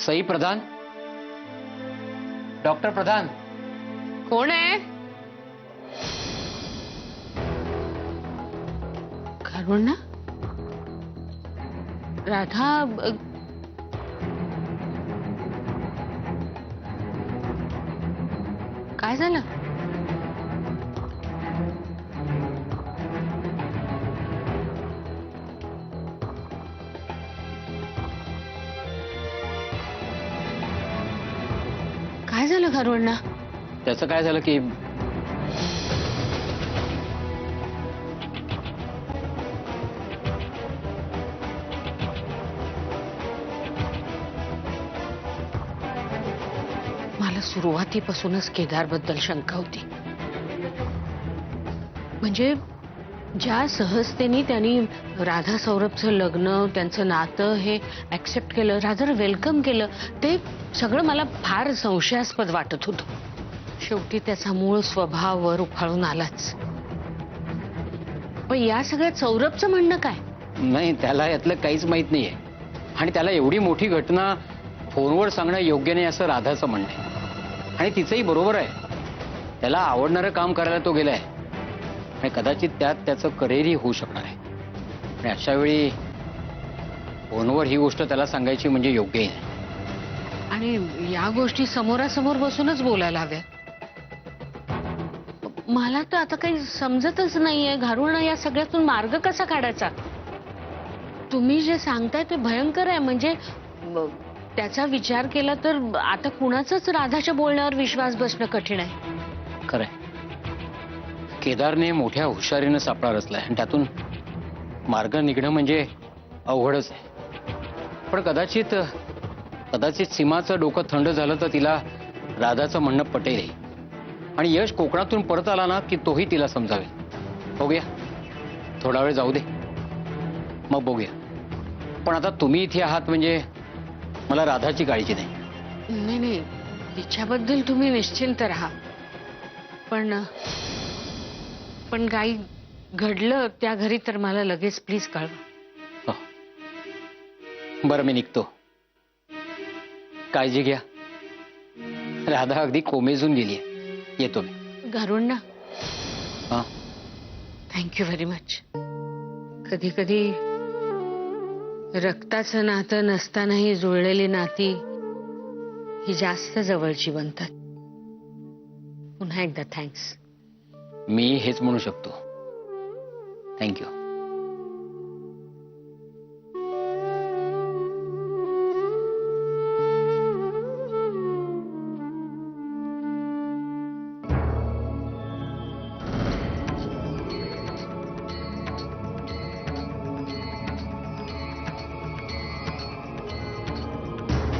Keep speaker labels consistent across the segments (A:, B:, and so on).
A: सई प्रधान, doctor प्रधान.
B: कोण आहे? करुणा? राधा? काय झालं? काय झालं करुणा?
A: त्याचं काय झालं की
B: मला सुरुवातीपासूनच केदारबद्दल शंका होती. म्हणजे ज्या सहजतेने त्यांनी राधा सौरभचं लग्न, त्यांचं नातं हे ऍक्सेप्ट केलं, रादर वेलकम केलं, ते सगळं मला फार संशयास्पद वाटत होतं. शेवटी त्याचा मूळ स्वभाव वर उफाळून आलाच. पण या सगळ्यात सौरभचं म्हणणं काय?
A: नाही, त्याला यातलं काहीच माहित नाहीये आणि त्याला एवढी मोठी घटना फोनवर सांगणं योग्य नाही असं राधाचं म्हणणं आहे. आणि तिचंही बरोबर आहे. त्याला आवडणारं काम करायला तो गेलाय आणि कदाचित त्यात त्याचं करिअरही होऊ शकणार आहे. आणि अशा वेळी फोनवर ही गोष्ट त्याला सांगायची म्हणजे योग्यही नाही.
B: आणि या गोष्टी समोरासमोर बसूनच बोलायला हव्या. मला तर आता काही समजतच नाहीये घारुणा, या सगळ्यातून मार्ग कसा काढायचा? तुम्ही जे सांगताय ते भयंकर आहे. म्हणजे त्याचा विचार केला तर आता कुणाचाच राधाच्या बोलण्यावर विश्वास बसणं कठीण आहे.
A: खरंय, केदारने मोठ्या हुशारीनं सापळा रचलाय आणि त्यातून मार्ग निघणं म्हणजे अवघडच आहे. पण कदाचित सीमाचं डोकं थंड झालं तर तिला राधाचं म्हणणं पटेल आणि यश कोकणातून परत आला ना की तोही तिला समजावेल. बघूया, थोडा वेळ जाऊ दे, मग बघूया. पण आता तुम्ही इथे आहात म्हणजे मला राधाची काळजी नाही.
B: नाही नाही, तिच्याबद्दल तुम्ही निश्चिंत राहा. पण काही घडलं त्या घरी तर मला लगेच प्लीज कळवा.
A: बरं, मी निघतो. काळजी घ्या. राधा अगदी कोमेजून गेलीये. येतो मी.
B: घारुणा,
A: हा,
B: थँक्यू व्हेरी मच. कधी कधी रक्ताचं नातं नसतानाही जुळलेली नाती ही जास्त जवळची बनतात. पुन्हा एकदा थँक्स.
A: मी हेच म्हणू शकतो. थँक्यू.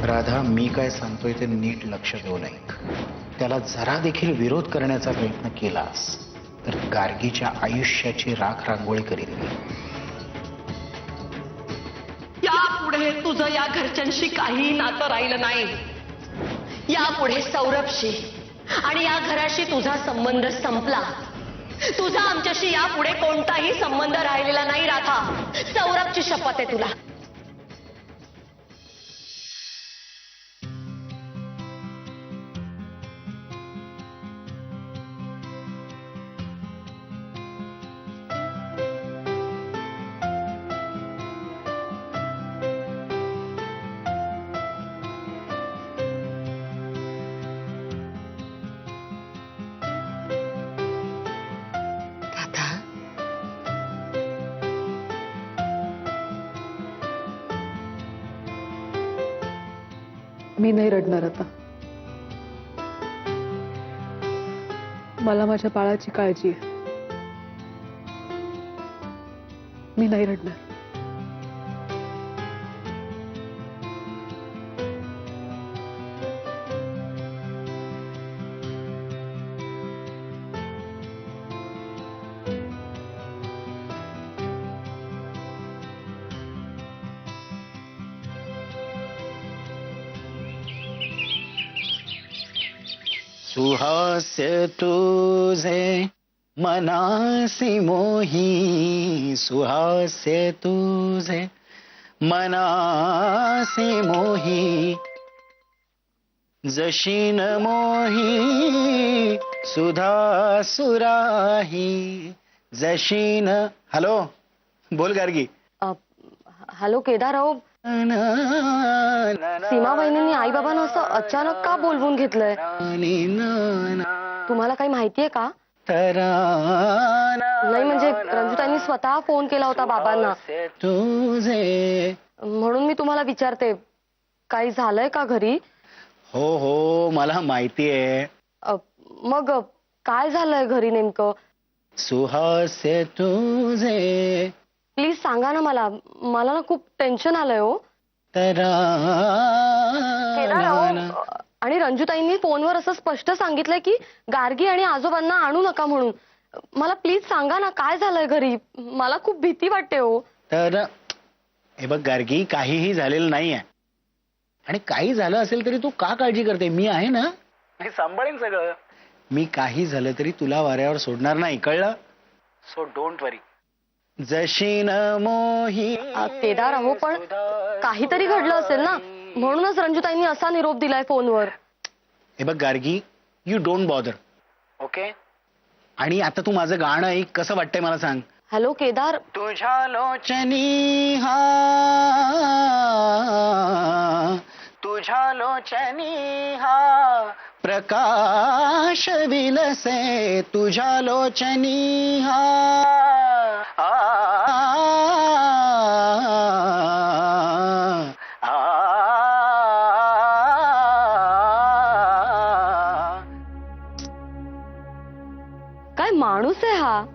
C: राधा, मी काय सांगतोय ते नीट लक्ष देऊन ऐक. त्याला जरा देखील विरोध करण्याचा प्रयत्न केलास तर गार्गीच्या आयुष्याची राख रांगोळी करीन मी.
D: यापुढे तुझं या घरच्यांशी काही नातं राहिलं नाही. यापुढे सौरभशी आणि या घराशी तुझा संबंध संपला. तुझा आमच्याशी यापुढे कोणताही संबंध राहिलेला नाही राधा. सौरभची शपथ आहे तुला.
E: मी नाही रडणार आता. मला माझ्या बाळाची काळजी आहे. मी नाही रडणार.
C: सुहास्य तुझे मनासी मोही, सुहास्य तुझे मनासी मोही, जशी न मोही सुधा सुराही जशी न. हॅलो, बोल गार्गी.
D: हॅलो केदारराव, सीमा वहिनींनी आई बाबांना असं अचानक का बोलवून घेतलंय? तुम्हाला काही माहितीये का? नाही म्हणजे रंजितांनी स्वतः फोन केला होता बाबांना,
C: तुझे.
D: म्हणून मी तुम्हाला विचारते, काही झालंय का घरी?
C: हो हो, मला माहितीये.
D: मग काय झालंय घरी नेमकं?
C: सुहास्य तुझे.
D: प्लीज सांगा ना मला, मला ना खूप टेन्शन आलंय हो. केदारराव, आणि रंजुताईंनी फोनवर असं स्पष्ट सांगितलंय की गार्गी आणि आजोबांना आणू नका म्हणून. मला प्लीज सांगा ना, काय झालंय घरी? मला खूप भीती वाटते हो.
C: हे बघ गार्गी, काहीही झालेलं नाहीये. आणि काही झालं असेल तरी तू का काळजी करते? मी आहे ना, मी सांभाळेन सगळं. मी काही झालं तरी तुला वाऱ्यावर सोडणार नाही, कळलं? सो डोंट वरी. जशी न मोही.
D: केदारराव, पण काहीतरी घडलं असेल ना, म्हणूनच रंजुताईंनी असा निरोप दिलाय फोनवर.
C: हे बघ Gargi, you don't bother, okay? आणि आता तू माझं गाणं ऐक, कसं वाटतंय मला सांग.
D: हॅलो केदार.
C: तुझ्या लोचनी हा, तुझ्या लोचनी हा प्रकाश विलसे. तुझ्या लोचनी हा,
D: काय माणूस आहे हा?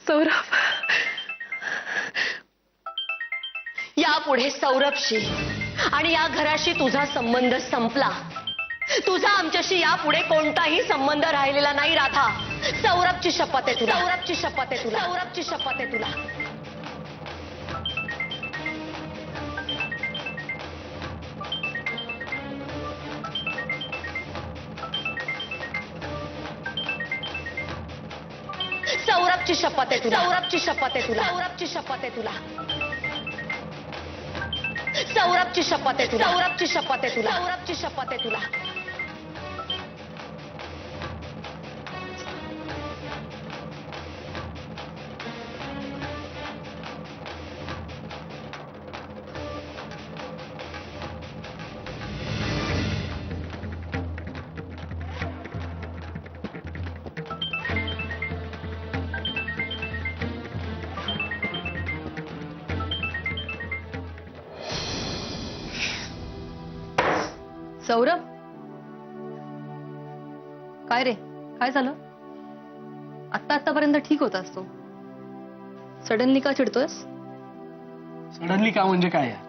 E: सौरभ,
D: यापुढे सौरभशी आणि या घराशी तुझा संबंध संपला. तुझा आमच्याशी यापुढे कोणताही संबंध राहिलेला नाही राधा. सौरभची शपथ आहे तुला. सौरभची शपथ आहे तुला. सौरभची शपथ आहे तुला. सौरभची शपथ आहे तुला. सौरभची शपथ आहे तुला. सौरभची शपथ आहे तुला. सौरभची शपथ आहे तुला. सौरभची शपथ आहे तुला. सौरभची शपथ आहे तुला.
F: सौरभ, काय रे, काय झालं? आतापर्यंत ठीक होतास तू, सडनली का चिडतोयस?
G: सडनली का म्हणजे काय यार?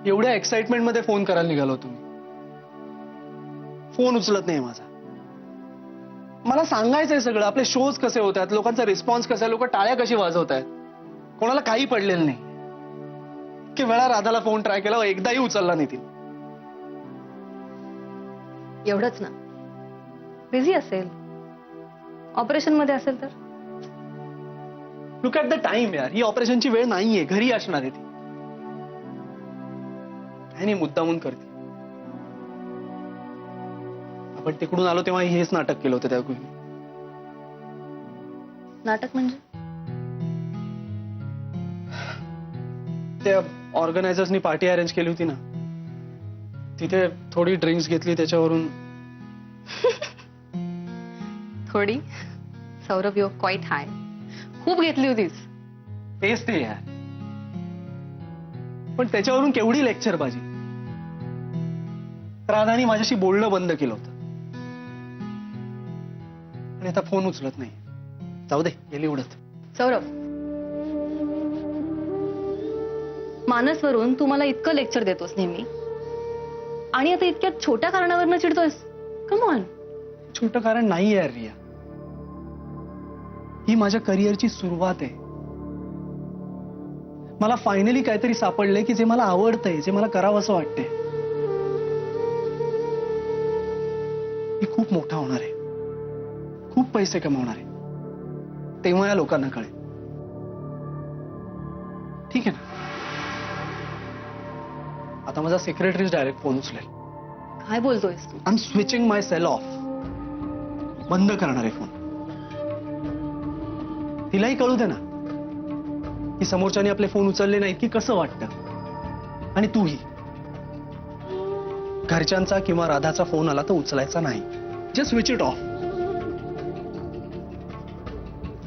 G: एवढ्या एक्साइटमेंट मध्ये फोन करायला निघालो तुम्ही, फोन उचलत नाही माझा. मला सांगायचंय सगळं, आपले शोज कसे होत आहेत, लोकांचा रिस्पॉन्स कसा आहे, लोक टाळ्या कशी वाजवत आहेत, कोणाला काही पडलेलं नाही. की वेळा राधाला फोन ट्राय केला, एकदाही उचलला नाही तिने.
F: एवढंच ना, बिझी असेल, ऑपरेशन मध्ये असेल तर.
G: लुक ॲट द टाइम यार, ही ऑपरेशनची वेळ नाहीये, घरी असणार आहे ती. काय नाही, मुद्दामून करते. आपण तिकडून आलो तेव्हा हेच नाटक केलं होतं त्या गुहीने.
F: नाटक म्हणजे?
G: त्या ऑर्गनायझर्सनी पार्टी अरेंज केली होती ना, तिथे थोडी ड्रिंक्स घेतली, त्याच्यावरून.
F: थोडी? सौरभ, यू क्वाइट हाय. खूप घेतली होतीस.
G: तेच ते यार, पण त्याच्यावरून केवढी लेक्चरबाजी. राधानी माझ्याशी बोलणं बंद केलं होतं आणि आता फोन उचलत नाही. जाऊ दे, गेली उडत.
F: सौरभ, मानसवरून तू मला इतकं लेक्चर देतोस नेहमी, आणि आता इतक्या छोट्या कारणावरनं चिडतोयस. Come on.
G: छोटं कारण नाही यार रिया, ही माझ्या करिअरची सुरुवात आहे. मला फायनली काहीतरी सापडलंय की जे मला आवडतंय, जे मला करावं असं वाटतंय. मी खूप मोठा होणार आहे, खूप पैसे कमावणार आहे, तेव्हा या लोकांना कळेल. ठीक आहे ना? आता माझा सेक्रेटरीज डायरेक्ट फोन उचलेल.
F: काय बोलतोयस तू?
G: I am switching my cell off. बंद करणार आहे फोन. तिलाही कळू दे ना की समोरच्याने आपले फोन उचलले नाहीत की कसं वाटतं. आणि तूही, घरच्यांचा किंवा राधाचा फोन आला तर उचलायचा नाही. Just switch it off.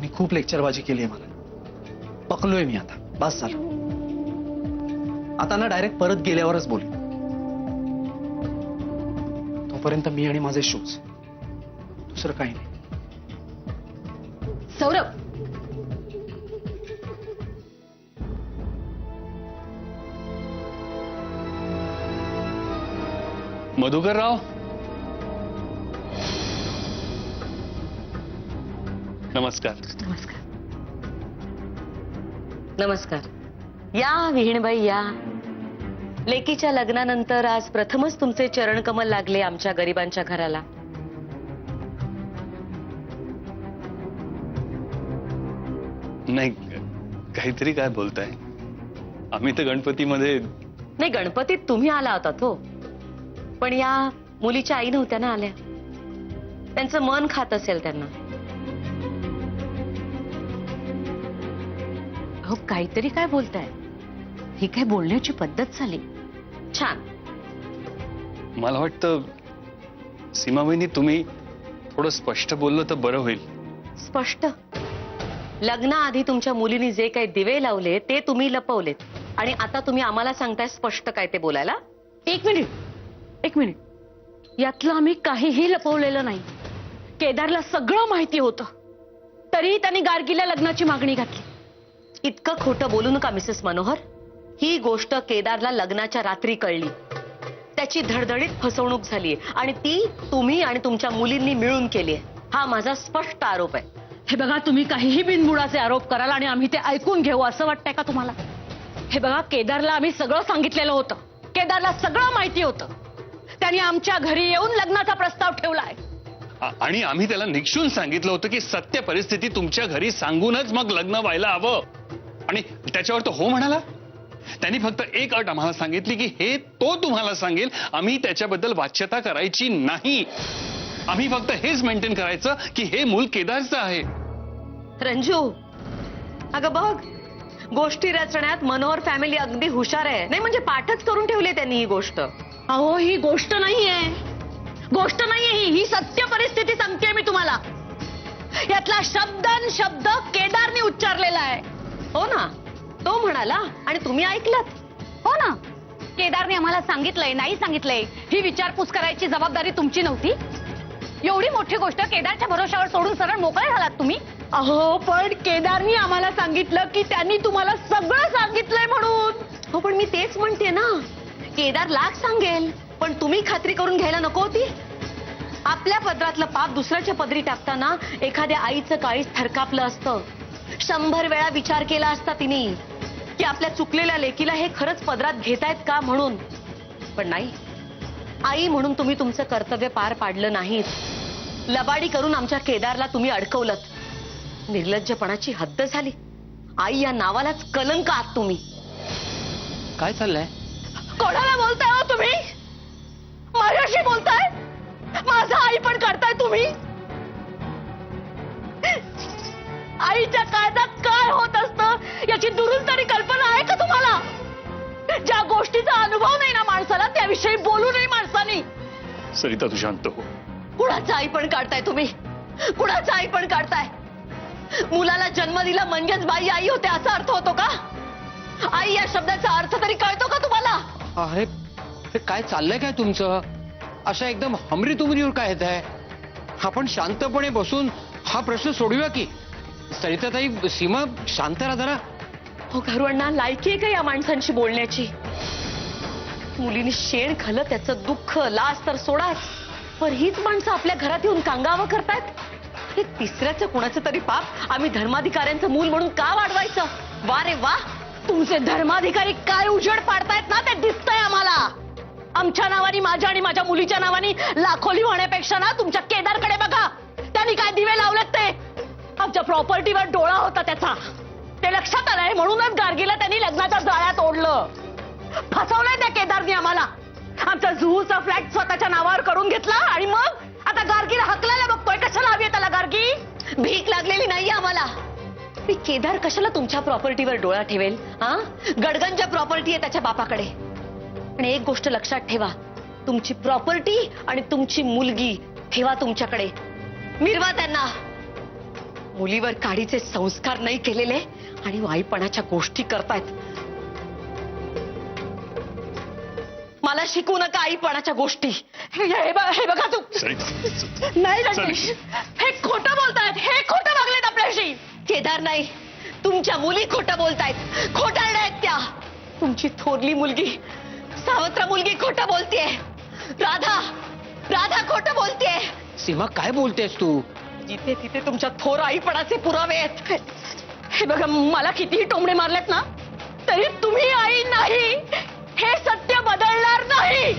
G: मी खूप लेक्चरबाजी केली आहे, मला पकलोय मी आता. बस झालं. आता ना डायरेक्ट परत गेल्यावरच बोल. तोपर्यंत मी आणि माझे शूज, दुसरं काही नाही.
F: सौरभ,
A: मधुकरराव,
H: नमस्कार.
B: नमस्कार. नमस्कार. या विहीणबाई, या. लेकीच्या लग्नानंतर आज प्रथमच तुमचे चरणकमल लागले आमच्या गरिबांच्या घराला.
H: नाही, काहीतरी काय बोलताय? आम्ही तर गणपतीमध्ये.
B: नाही, गणपतीत तुम्ही आला होता तो, पण या मुलीच्या आई नव्हत्या ना आल्या. त्यांचं मन खात असेल त्यांना. अहो, काहीतरी काय बोलताय? ही काय बोलण्याची पद्धत झाली? छान.
H: मला वाटतं सीमावहिनी, तुम्ही थोडं स्पष्ट बोललं तर बरं होईल.
B: स्पष्ट? लग्नाआधी तुमच्या मुलीने जे काही दिवे लावले ते तुम्ही लपवलेत, आणि आता तुम्ही आम्हाला सांगताय स्पष्ट काय ते बोलायला? एक मिनिट. यातलं आम्ही काहीही लपवलेलं नाही. केदारला सगळं माहिती होतं, तरीही त्यांनी गार्गीला लग्नाची मागणी घातली.
D: इतकं खोटं बोलू नका मिसेस मनोहर. ही गोष्ट केदारला लग्नाच्या रात्री कळली. त्याची धडधडीत फसवणूक झालीये आणि ती तुम्ही आणि तुमच्या मुलींनी मिळून केलीये. हा माझा स्पष्ट आरोप आहे.
B: हे बघा, तुम्ही काहीही बिनबुडाचे आरोप कराल आणि आम्ही ते ऐकून घेऊ असं वाटतंय का तुम्हाला? हे बघा, केदारला आम्ही सगळं सांगितलेलं होतं. केदारला सगळं माहिती होतं. त्यांनी आमच्या घरी येऊन लग्नाचा प्रस्ताव ठेवलाय.
H: आणि आम्ही त्याला निक्षून सांगितलं होतं की सत्य परिस्थिती तुमच्या घरी सांगूनच मग लग्न व्हायला हवं. आणि त्याच्यावर तो हो म्हणाला. त्यांनी फक्त एक अट आम्हाला सांगितली की हे तो तुम्हाला सांगेल, आम्ही त्याच्याबद्दल वाच्यता करायची नाही. आम्ही फक्त हेच मेंटेन करायचं की हे मूल केदारचं आहे.
D: रंजू, अगं बघ, गोष्टी रचण्यात मनोहर फॅमिली अगदी हुशार आहे. नाही म्हणजे पाठच करून ठेवली त्यांनी ही गोष्ट.
B: अहो, ही गोष्ट नाहीये. गोष्ट नाहीये ही सत्य परिस्थिती सांगते मी तुम्हाला. यातला शब्दन शब्द केदारने उच्चारलेला आहे.
D: हो ना, तो म्हणाला आणि तुम्ही ऐकलात.
B: हो ना, केदारने आम्हाला सांगितलंय नाही सांगितलंय ही विचारपूस करायची जबाबदारी तुमची नव्हती. एवढी मोठी गोष्ट केदारच्या भरोशावर सोडून सरळ मोकळे झालात तुम्ही. अहो, पण केदारनी आम्हाला सांगितलं की त्यांनी तुम्हाला सगळं सांगितलंय म्हणून.
D: हो, पण मी तेच म्हणते ना, केदार लाख सांगेल पण तुम्ही खात्री करून घ्यायला नको होती. आपल्या पदरातलं पाप दुसऱ्याच्या पदरी टाकताना एखाद्या आईचं काळीच थरकापलं असतं. 100 वेळा विचार केला असता तिने की आपल्या चुकलेल्या लेकीला हे खरंच पदरात घेतायत का म्हणून. पण नाही, आई म्हणून तुम्ही तुमचं कर्तव्य पार पाडलं नाहीत. लबाडी करून आमच्या केदारला तुम्ही अडकवलं. निर्लज्जपणाची हद्द झाली. आई या नावालाच कलंक आहात तुम्ही.
A: काय चाललंय?
B: कोणाला बोलताय हो तुम्ही? माझ्याशी बोलताय? माझा आई पण करताय तुम्ही? आईच्या काळजात काय होत असतं याची दुरून तरी कल्पना आहे का तुम्हाला? ज्या गोष्टीचा अनुभव नाही ना माणसाला त्याविषयी बोलू नये माणसानी.
H: सरिता, तू शांत हो.
D: कुणाचा आई पण काढताय तुम्ही? कुणाचा आई पण काढताय? मुलाला जन्म दिला म्हणजेच बाई आई होते असा अर्थ होतो का? आई या शब्दाचा अर्थ तरी कळतो का तुम्हाला?
A: अरे, हे काय चाललंय काय तुमचं? अशा एकदम हमरी तुमरीवर काय येत आहे? आपण शांतपणे बसून हा प्रश्न सोडूया की. सरिताताई, सीमा, शांत राहा जरा.
D: हो घरवण्णा, लायकी आहे का या माणसांशी बोलण्याची? मुलीने शेण खाल्लं त्याचं दुःख लाज तर सोडाच, पण हीच माणसं आपल्या घरात येऊन कांगावं करतायत. हे तिसऱ्याचं कुणाचं तरी पाप आम्ही धर्माधिकाऱ्यांचं मूल म्हणून का वाढवायचं? वा रे वा,
B: तुमचे धर्माधिकारी काय उजेड पाडतायत ना ते दिसतंय आम्हाला. आमच्या नावानी, माझ्या आणि माझ्या मुलीच्या नावानी लाखोली होण्यापेक्षा ना तुमच्या केदारकडे बघा. त्यांनी काय दिवे लावलेत ते. आमच्या प्रॉपर्टीवर डोळा होता त्याचा. ते लक्षात आलंय म्हणूनच गार्गीला त्यांनी लग्नाच्या जाळ्यात ओढलं. फसवलंय त्या केदारनी आम्हाला. आमचा जुहूचा फ्लॅट स्वतःच्या नावावर करून घेतला आणि मग आता गार्गीला हकलायला बघतोय. कशाला हवी आहे त्याला गार्गी?
D: भीक लागलेली नाहीये आम्हाला. मी केदार कशाला तुमच्या प्रॉपर्टीवर डोळा ठेवेल? हा, गडगंज प्रॉपर्टी आहे त्याच्या बापाकडे. आणि एक गोष्ट लक्षात ठेवा, तुमची प्रॉपर्टी आणि तुमची मुलगी ठेवा तुमच्याकडे. मिरवा त्यांना. मुलीवर काडीचे संस्कार नाही केलेले आणि आईपणाच्या गोष्टी करतायत. मला शिकवू नका आईपणाच्या गोष्टी.
B: हे बघा तू. नाही रजनीश, हे खोटं बोलतायत. हे खोटं वागलेत आपल्याशी.
D: केदार नाही, तुमच्या मुली खोटं बोलतायत. खोटारड्या आहेत त्या. तुमची थोरली मुलगी, सावत्र मुलगी खोटं बोलतेय. राधा खोटं बोलतेय.
A: सीमा, काय बोलतेस तू?
D: जिथे तिथे तुमच्या थोर आईपणाचे पुरावे आहेत.
B: हे बघा, मला कितीही टोमडे मारलेत ना तरी तुम्ही आई नाही हे सत्य बदलणार नाही.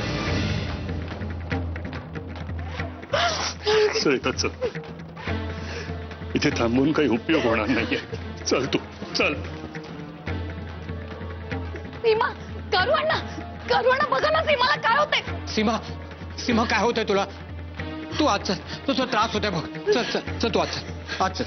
H: सरिता, चल. इथे थांबून काही उपयोग होणार नाहीये. चल तू, चल.
B: सीमा, करू बघा ना सीमाला काय होतंय.
A: सीमा, सीमा, काय होतंय तुला? तू आज चल. तुझा त्रास होतोय बघ. चल चल चल, तू आज चल. आज चल.